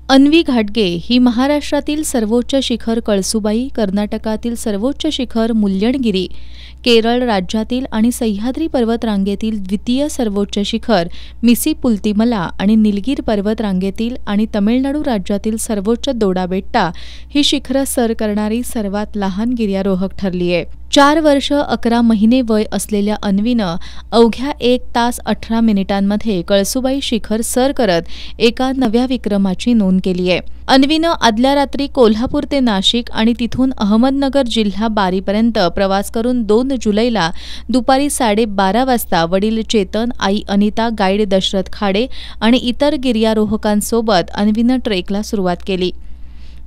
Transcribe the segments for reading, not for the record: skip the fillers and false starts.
अन्वी घाटगे ही महाराष्ट्रातील सर्वोच्च शिखर कळसुबाई, कर्नाटकातील सर्वोच्च शिखर मुल्यनगिरी, केरळ राज्यातील आणि सह्याद्री पर्वतरांगेतील द्वितीय सर्वोच्च शिखर मिसीपुल्तिमला आणि निलगिरी पर्वतरांगेतील आणि तमिळनाडू राज्यातील सर्वोच्च दोडाबेट्टा ही शिखरं सर करणारी सर्वात लहान गिर्यारोहक ठरली आहे। 4 वर्ष 11 महिने वय असलेल्या अन्वीनं अवघ्या 1 तास 18 मिनिटांमध्ये कळसुबाई शिखर सर करत एका नव्या विक्रमाची नोंद केली आहे। अन्वीनं आदल्या रात्री कोल्हापूर ते नाशिक आणि तिथून अहमदनगर जिल्हा बारीपर्यंत प्रवास करून 2 जुलैला दुपारी 12:30 वाजता वडील चेतन, आई अनिता, गाईड दशरथ खाडे आणि इतर गिर्यारोहकांसोबत अन्वीनं ट्रेकला सुरुवात केली।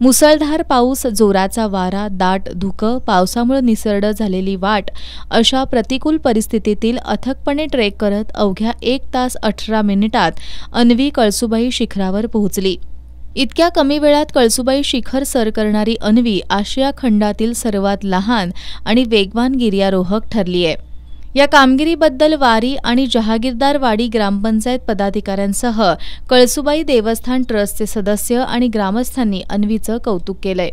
मुसळधार पाऊस, जोराचा वारा, दाट धुकं, पावसामुळे निसरड झालेली वाट अशा प्रतिकूल परिस्थितीतील अथकपणे ट्रेक करत अवघ्या 1 तास 18 मिनिटात अन्वी कळसुबाई शिखरावर पोहोचली। इतक्या कमी वेळात कळसुबाई शिखर सर करणारी अन्वी आशिया खंडातील सर्वात लहान आणि वेगवान गिर्यारोहक ठरली आहे। या कामगिरीबद्दल वारी आणि जहागीरदारवाडी ग्रामपंचायत पदाधिकाऱ्यांसह कळसुबाई देवस्थान ट्रस्टचे सदस्य आणि ग्रामस्थांनी अन्वीचं कौतुक केलंय।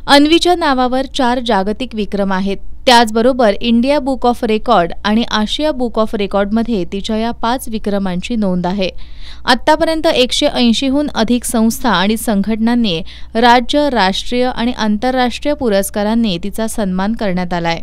अन्वीच्या नावावर 4 जागतिक विक्रम आहेत। त्याचबरोबर इंडिया बुक ऑफ रेकॉर्ड आणि आशिया बुक ऑफ रेकॉर्डमध्ये तिच्या या 5 विक्रमांची नोंद आहे। आतापर्यंत 180हून अधिक संस्था आणि संघटनांनी राज्य, राष्ट्रीय आणि आंतरराष्ट्रीय पुरस्कारांनी तिचा सन्मान करण्यात आलाय।